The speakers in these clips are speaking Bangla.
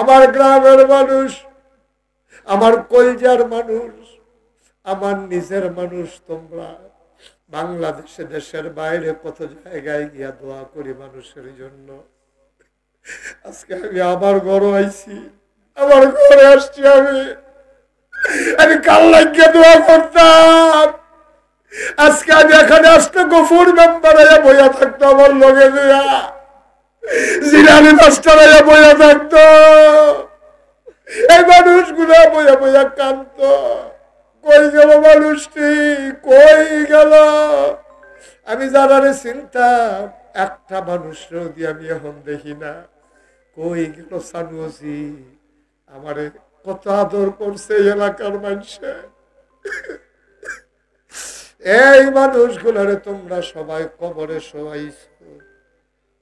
আমার গ্রামের মানুষ, আমার কলজার মানুষ, আমার নিজের মানুষ, তোমরা বাংলাদেশে দেশের বাইরে কত জায়গায় গিয়া দোয়া করি মানুষের জন্য। আজকে আমি আমার ঘরে আইছি, আমার ঘরে আসছি, আমি কাল লাগিয়ে দোয়া করতাম। আজকে আমি এখানে আসতে গফুর মেম্বার বইয়া থাকতো, আমার লগে দিয়া জিলানি মাস্টার বইয়া থাকতো, এই মানুষগুলো বইয়া বইয়া কান্ত। কই গেল মানুষটি, কই গেল? আমি যারারে চিন্তাম একটা মানুষের দিয়ে আমি এখন দেখি না। কই গেল সানুজি? আমারে কত আদর করছে এলাকার মানুষে। এই মানুষগুলারে তোমরা সবাই কবরে শোয়াইছো।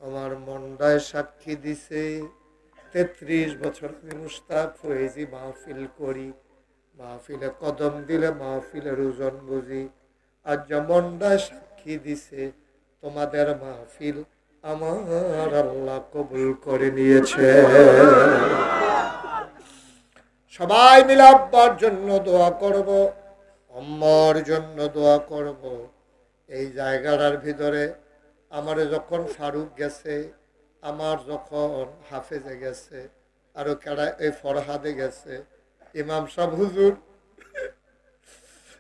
আমার মনটায় সাক্ষী দিছে 33 বছর আমি মুস্তাক ফয়েজি মাহফিল করি, মাহফিলে কদম দিলে মাহফিলের ওজন বুঝি। আজ মনটায় সাক্ষী দিছে তোমাদের মাহফিল আমার আল্লাহ কবুল করে নিয়েছে। সবাই মিলে আব্বার জন্য দোয়া করব, আম্মার জন্য দোয়া করব। এই জায়গাটার ভিতরে আমার যখন ফারুক গেছে, আমার যখন হাফেজে গেছে, আরো কেডা এই ফরহাদে গেছে, ইমাম সাহেব হুজুর,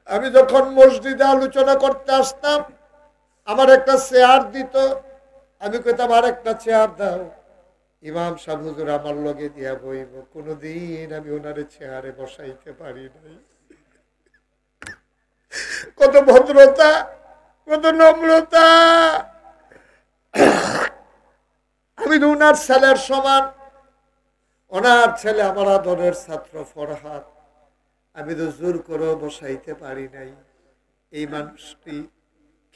আমি যখন মসজিদে আলোচনা করতে আসতাম আমার একটা চেয়ার দিত, আমি কইতাম আর একটা চেয়ার দাও। ইমাম সাহেব হুজুর আমার লগে দিয়া বইব, কোনদিন আমি ওনারে চেয়ারে বসাইতে পারি নাই। কত ভদ্রতা, কত নম্রতা। আমি তো ওনার ছেলের সমান, ওনার ছেলে আমার আদরের ছাত্র ফরহাদ, আমি তো জোর করে বসাইতে পারি নাই। এই মানুষটি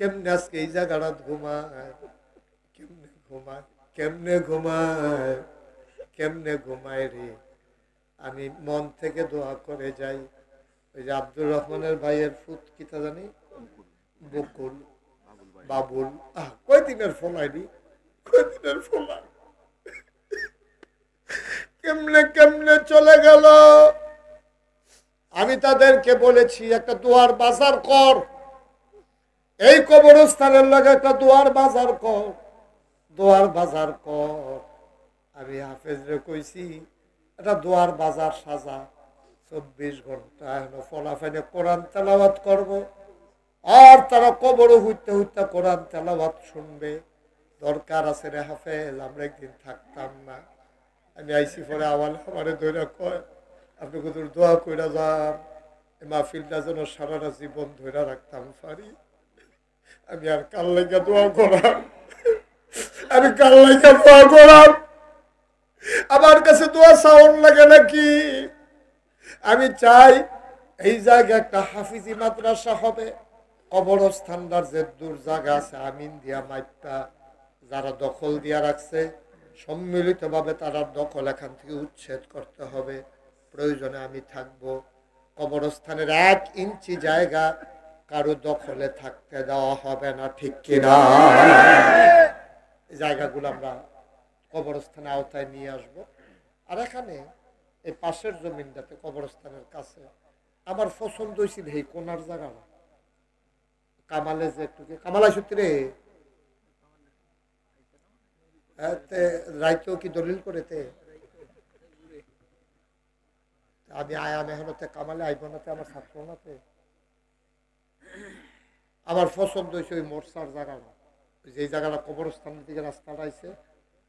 কেমনে আজকে এই জায়গাটা ঘুমায়, কেমনে ঘুমায়, কেমনে ঘুমায়, কেমনে ঘুমায় রে। আমি মন থেকে দোয়া করে যাই। ওই যে আব্দুর রহমানের ভাইয়ের ফুত কিতা জানি, বকুল, বাবুল, কয়দিনের ফলাইনি, কয়দিনের ফলা, কেমনে কেমনে চলে গেল। আমি তাদেরকে বলেছি একটা দুয়ার বাজার কর, এই কবরস্থানের লাগে একটা দুয়ার বাজার কর, দুয়ার বাজার কর। আমি হাফেজরে কইছি একটা দুয়ার বাজার সাজা, 24 ঘন্টা ফলাফাইনে কোরআন তেলাওয়াত করব, আর তারা কবরে হুইতে হুইতে কোরআন তেলাওয়াত শুনবে। দরকার আছে রে হাফেজ, আমরা একদিন থাকতাম না। আমি আইসি পরে আওয়াল আমারে ধরে কয়, আপনি কত দোয়া কইরা যান, মাহফিলটা যেন সারাটা জীবন ধরে রাখতাম পারি। আমি আর কাল লাগা দোয়া করাম, আমি কাল লাগা দোয়া করাম। আমার কাছে দোয়া সাউন লাগে নাকি? আমি চাই এই জায়গায় একটা হাফিজি মাদ্রাসা হবে, কবরস্থানটার যে দূর জায়গা আছে আমিন দিয়া মাইপা যারা দখল দিয়া রাখছে সম্মিলিত ভাবে তারা দখল এখান থেকে উচ্ছেদ করতে হবে। প্রয়োজনে আমি থাকবো। কবরস্থানের 1 ইঞ্চি জায়গা কারো দখলে থাকতে দেওয়া হবে না, ঠিক কিনা? এই জায়গাগুলো আমরা কবরস্থানের আওতায় নিয়ে আসব। আর এখানে এই পাশের জমিনটাতে কবরস্থানের কাছে আমার পছন্দ হয়েছিল এই কোনার জায়গা, কামালে যে একটু কামালা সূত্রে রাইতেও কি দলিল করেতে আমি আয়া মেহনতে কামালে আইব নাতে, আমার ছাত্র নাতে। আমার পছন্দ হয়েছে ওই মোরসার জায়গাটা, যে জায়গাটা কবরস্থানের দিকে রাস্তাটা আছে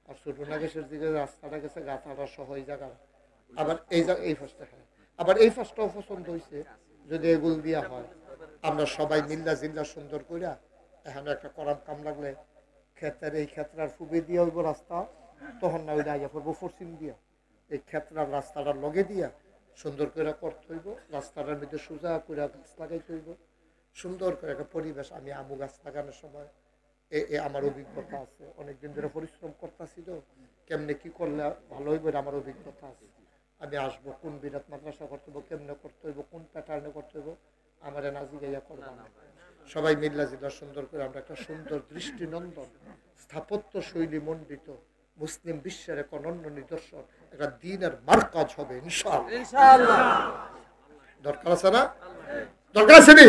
আর ছোটনাগেশের দিকে রাস্তাটা গেছে গাথাটা সহ এই জায়গাটা। আবার এই ফার্স্টটা, হ্যাঁ, আবার এই ফার্স্টটাও পছন্দ হয়েছে যদি এগুলো দিয়া হয়। আমরা সবাই মিল্লা জিল্লা সুন্দর করিয়া এখানে একটা করার কাম লাগলে ক্ষেতের এই ক্ষেত্রার ফুবে দিয়ে হইব রাস্তা, তখন না ওইটা আইয়া পড়বো পশ্চিম দিয়া, এই ক্ষেত্রার রাস্তাটার লগে দিয়া সুন্দর করে করতে হইব। রাস্তাটার মধ্যে সোজা করে গাছ লাগাইতে হইব, সুন্দর করে একটা পরিবেশ। আমি আমু গাছ লাগানোর সময় আমার অভিজ্ঞতা আছে, অনেকদিন ধরে পরিশ্রম করতেছি তো, কেমনে কি করলে ভালো হইব আমার অভিজ্ঞতা আছে। আমি আসবো, কোন বিরাট মাদ্রাসা করতে হইব, কেমনে করতে হইব, কোন প্যাটার্নে করতে হইব, আমার নাজি গাইয়া করবো না। সবাই মিল্লা জিল্লা সুন্দর করে আমরা একটা সুন্দর দৃষ্টিনন্দন স্থাপত্য শৈলী মণ্ডিত মুসলিম বিশ্বের এক অনন্য নিদর্শন, একটা দিনের মার্কাজ হবে ইনশাআল্লাহ। দরকার আছে না? দরকার আছে নি?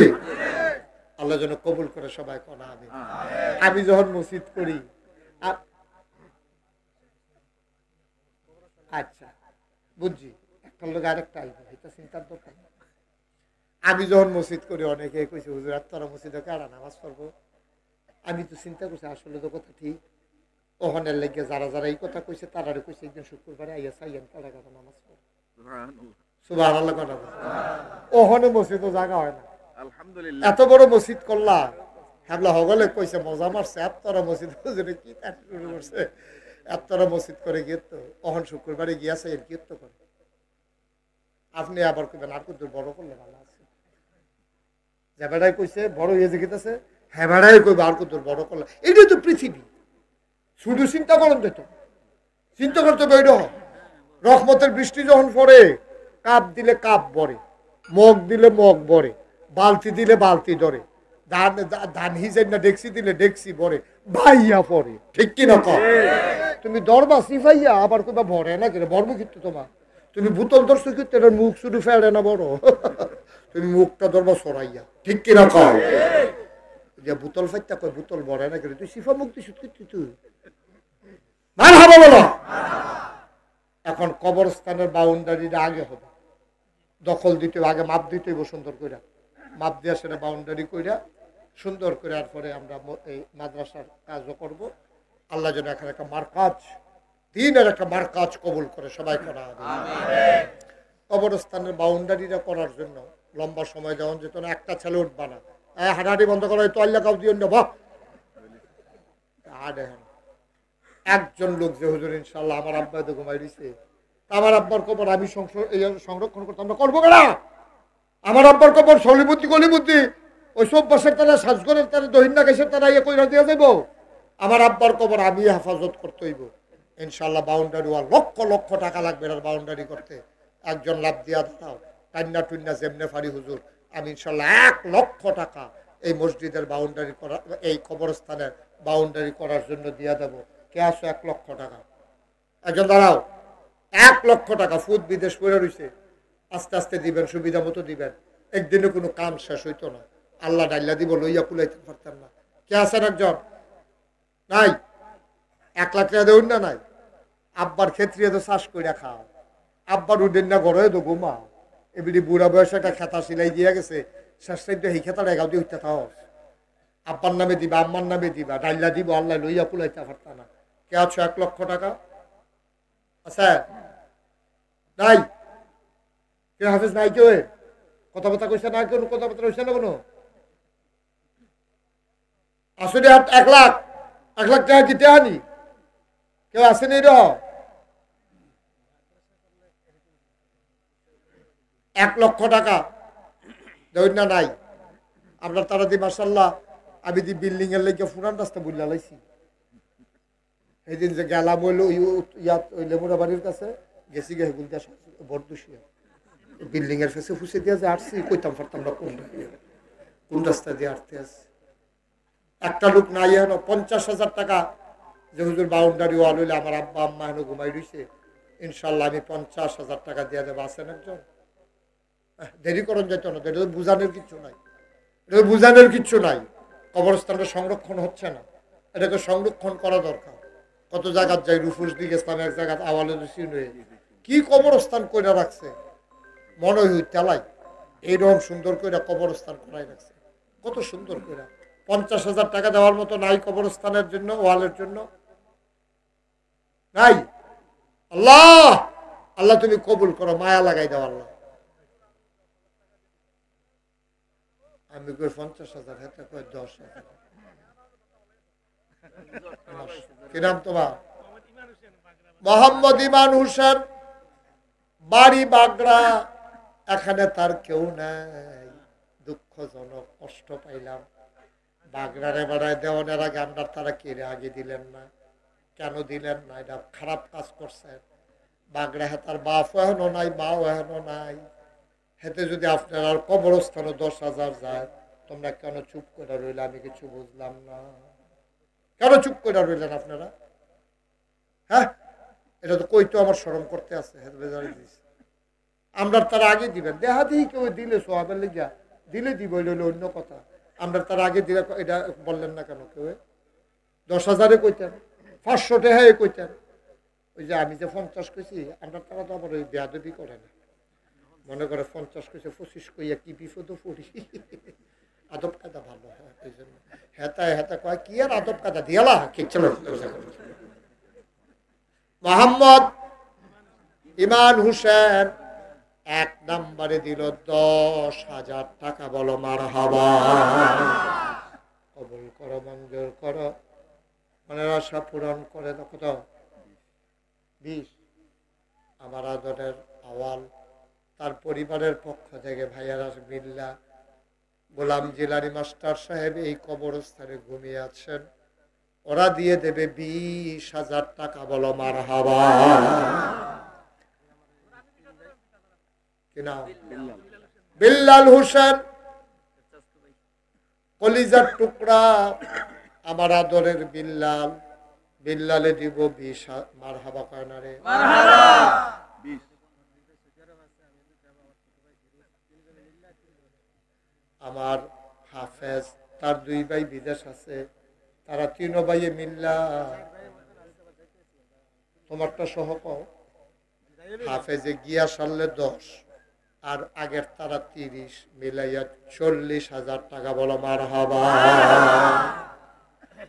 আল্লাহ যেন কবুল করে সবাই কোনা। আমি যখন মসজিদ করি, আচ্ছা বুঝছি, একটা লোক আরেকটা আইব, এটা চিন্তার দরকার। আমি যখন মসজিদ করি অনেকে কইছে হুজুর তোরা মসজিদে কারা নামাজ পড়বো। আমি তো চিন্তা করছি আসলে তো কথা ঠিক। ওখানের লেগে যারা যারা এই কথা কইছে তারারে কইছে একদিন শুক্রবারে আইয়া চাইয়েন কারা কারা নামাজ পড়ে। সুবহানাল্লাহ কথা বলে। ওখানে মসজিদও জায়গা হয় না। আলহামদুলিল্লাহ এত বড় মসজিদ করলা, হ্যাবলা হগলে কইছে মজা মারছে, এতটা মসজিদ কি শুরু করছে, এতটা মসজিদ করে গিয়ে তো ওখান শুক্রবারে গিয়াছে এর কীর্ত করে। আপনি আবার কইবেন আর কত বড় করলে ভালো আছে, যে বেড়াই কইছে বড় হয়ে যে গেছে, হ্যাঁ বেড়াই কইবে আর কত বড় করলে। এটাই তো পৃথিবী। শুধু চিন্তা করেন যেত, চিন্তা করতে হবে এইটা। রহমতের বৃষ্টি যখন পড়ে, কাপ দিলে কাপ ভরে, মগ দিলে মগ ভরে, বালতি দিলে বালতি ধরে, ধান হিসেবে না ডেক্সি দিলে ডেক্সি ভরে, ভাইয়া পরে। ঠিক কিনা কম? তুমি দরবা সিফাইয়া আবার কইবা ভরে না কেন, ভরবো কিন্তু তোমার। তুমি বোতল ধরছো কিন্তু এটার মুখ শুধু ফেলে না বড়, তুমি মুখটা ধরবা সরাইয়া। ঠিক কিনা কম? যে বোতল ফাইতা কয় বোতল ভরে না কেন, তুই সিফা মুখ দিস তুই মারহাবা বলো। এখন কবরস্থানের বাউন্ডারিটা আগে হবে, দখল দিতে আগে মাপ দিতে হইব সুন্দর করে, মাপ দিয়ে সেটা বাউন্ডারি করে সুন্দর করে, আর পরে আমরা এই মাদ্রাসার কাজও করব। আল্লাহ যেন এখানে একটা মার্কাজ, দিনের একটা মার্কাজ কবুল করে সবাই করা হবে। কবরস্থানের বাউন্ডারিটা করার জন্য লম্বা সময় যেমন যেত না, একটা ছেলে উঠবা না, হাঁটাহাঁটি বন্ধ করা, তো আল্লাহ কাউ দিয়ে নেব একজন লোক যে হুজুর ইনশাল্লাহ আমার আব্বা তো ঘুমাই দিছে, আমার আব্বার কবর আমি সংরক্ষণ করতে আমরা করবো কেনা? আমার আব্বার কবর সলিবুদ্ধি গলিবুদ্ধি ওই সব বাসের তারা সাজগরের তারা দহিনা গেছের তারা ইয়ে কইরা দিয়ে যাইব। আমার আব্বার কবর আমি হেফাজত করতে হইব ইনশাল্লাহ। বাউন্ডারি ওয়াল লক্ষ লক্ষ টাকা লাগবে আর বাউন্ডারি করতে। একজন লাভ দিয়া দাও টান্না টুন্না যেমনে ফারি হুজুর, আমি ইনশাল্লাহ 1 লক্ষ টাকা এই মসজিদের বাউন্ডারি করা, এই কবরস্থানের বাউন্ডারি করার জন্য দিয়া দেবো। কে আসো 1 লক্ষ টাকা? একজন দাঁড়াও, 1 লক্ষ টাকা ফুট বিদেশ করে রয়েছে, আস্তে আস্তে দিবেন, সুবিধা মতো দিবেন। একদিনে কোনো কাম শেষ হইতো না, আল্লাহ ডাইলা দিব লইয়া কুলাইতে পারতাম না। কে আছেন একজন? নাই? 1 লাখ টাকা দেউন না? নাই? আব্বার ক্ষেত্রে তো চাষ করে খাও, আব্বার উঠেন না ঘরে তো ঘুমাও, এমনি বুড়া বয়সে একটা খেতা সিলাই দিয়ে গেছে, শেষ সাইডে এই খেতাটা এগাও দিয়ে উঠতে থাও, আব্বার নামে দিবা আম্মার নামে দিবা, ডাইলা দিব আল্লাহ লইয়া কুলাইতে পারতাম না। কে আছো 1 লক্ষ টাকা? আচ্ছা নাই? কেউ হাফিজ নাই? কেউ কথাবার্তা কইছে না? কেউ কথাবার্তা কইছে না কোনো? আসলে 1 লাখ 1 লাখ টাকা দিতে আনি কেউ আসেনি? 1 লক্ষ টাকা দেউন না? নাই? আপনার তারা দি মার্শাল্লাহ আমি দি বিল্ডিং এর লেগে ফুরান রাস্তা বুঝলা লাইছি। এই দিন যে গেলাম হইলো ইয়াত ওই লেমুরা বাড়ির কাছে গেছি, গে গুলতে বরদুশিয়া বিল্ডিং এর কাছে ফুসে দিয়ে যে আসছি, কইতাম পারতাম না কোন রাস্তা দিয়ে আসতে আসছি। একটা লোক নাই হেন 50,000 টাকা যে হুজুর বাউন্ডারি ওয়াল হইলে আমার আব্বা আম্মা হেন ঘুমাই রয়েছে, ইনশাল্লাহ আমি 50,000 টাকা দিয়ে দেবো। আছেন একজন? দেরি করেন যেত না, এটা তো বুঝানোর কিচ্ছু নাই, এটা বুঝানোর কিচ্ছু নাই। কবরস্থানটা সংরক্ষণ হচ্ছে না, এটাকে সংরক্ষণ করা দরকার। কত জায়গায় যাই, রুফুস দিকে ইসলাম এক জায়গায় আওয়ালে কি কবরস্থান করে রাখছে, মনে হয় তেলাই এইরকম সুন্দর করে কবরস্থান করাই রাখছে, কত সুন্দর করে। 50,000 টাকা দেওয়ার মতো নাই কবরস্থানের জন্য, ওয়ালের জন্য নাই। আল্লাহ আল্লাহ তুমি কবুল করো, মায়া লাগাই দাও আল্লাহ। আমি কই 50,000, হাতে কয় 10,000। কি নাম তোমার? মোহাম্মদ ইমান হোসেন, বাড়ি বাগড়া। এখানে তার কেউ নাই, দুঃখজনক, কষ্ট পাইলাম। বাগড়ারে বাড়ায় দেওয়ানের আগে আমরা তারা কেড়ে আগে দিলেন না, কেন দিলেন না? এটা খারাপ কাজ করছেন। বাগড়া হেতার বাপ এখনো নাই, মাও এখনো নাই, হেতে যদি আপনার আর কবরস্থানে 10,000 যায়, তোমরা কেন চুপ করে রইলে? আমি কিছু বুঝলাম না, কেন চুপ করে রইলেন আপনারা? হ্যাঁ, এটা তো কই তো আমার শরম করতে আছে। আমরা তার আগে দিবেন, দেহা দিই কেউ দিলে সোহাবের লেগিয়া দিলে দিব, এটা অন্য কথা। আমরা তার আগে দিলে এটা বললেন না কেন? কেউ 10,000-এ কইতেন, 500 টাকায় কইতেন। ওই যে আমি যে 50 কইছি, আমরা তারা তো আবার ওই বেয়াদবি করে না, মনে করে 50 কইছে 25 কইয়া কি বিপদ পড়ি। আদব কাদা ভালো হয় এই জন্য। হেতায় হেতা কয় কি আর আদব কাদা দিয়ালা কি চলো। মোহাম্মদ ইমান হুসেন 1 নম্বরে দিল 10,000 টাকা। বলো মারহাবা। কবুল করো, মঞ্জুর করো, মনের আশা পূরণ করে। কত? 20। আমার আদরের আওয়াল, তার পরিবারের পক্ষ থেকে ভাইয়ারা বিল্লা গোলাম জিলানি মাস্টার সাহেব এই কবরস্থানে ঘুমিয়ে আছেন, ওরা দিয়ে দেবে 20,000 টাকা। বলো মারহাবা। কি নাম? বিল্লাল হোসেন, কলিজার টুকরা, আমার আদরের বিল্লাল। বিল্লালে দিব 20। মারহাবা কয় না রে? আমার হাফেজ, তার 2 ভাই বিদেশ আছে, তারা 3 ভাইয়ে মিল্লা তোমারটা সহ পাও। হাফেজে গিয়া সারলে 10, আর আগের তারা 30, মিলাইয়া 40,000 টাকা। বলো মারহাবা।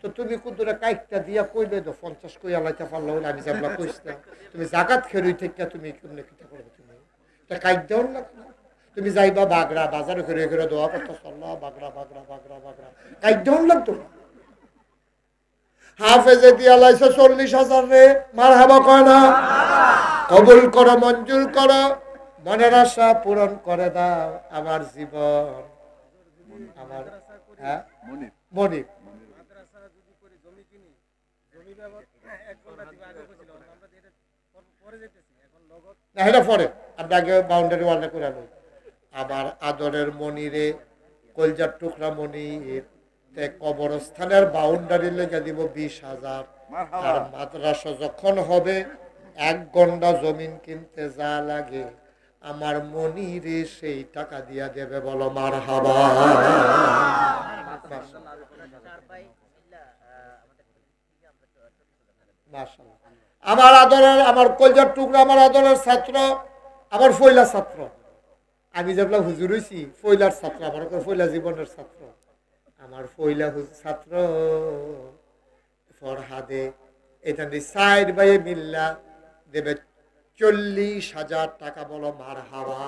তো তুমি কুদুরে কাইটটা দিয়া কইলে তো 50 কইয়া লাইতে পারলো না। আমি যেগুলা কইছিলাম, তুমি জাকাত খেরুই থেকে তুমি কেমনে কিটা করবে? তুমি এটা কাইট দেও না। তুমি যাইবা বাগড়া বাজারে ঘুরে ঘুরে দোয়া করতে চল্লা বাগড়া বাগড়া বাগড়া বাগড়া কাইট দেও লাগতো। হাফেজে দিয়া লাইছে 40,000 রে। মারহাবা কয় না? কবুল করো, মঞ্জুর করো, মনের আশা পূরণ করে দাও। আমার জীবন, আমার হ্যাঁ মনির না, এটা পরে আপনি আগে বাউন্ডারি ওয়ালটা করে আনো। আবার আদরের মনিরে, কলজার টুকরা মনির, কবরস্থানের বাউন্ডারি লেগে দিব 20,000। আর মাদ্রাসা যখন হবে 1 ঘন্টা জমিন কিনতে যা লাগে আমার মনিরে সেই টাকা দিয়া দেবে। বলো মারহাবা। আমার আদরের, আমার কলজার টুকরা, আমার আদরের ছাত্র, আমার ফয়লা ছাত্র। আমি যেগুলা হুজুর হইছি ফয়লার ছাত্র, আমার ফয়লা জীবনের ছাত্র। আমার ফয়লা ছাত্র ফরহাদে এখানে 4 ভাইয়ে মিল্লা দেবে 40,000 টাকা। বলো মারহাবা।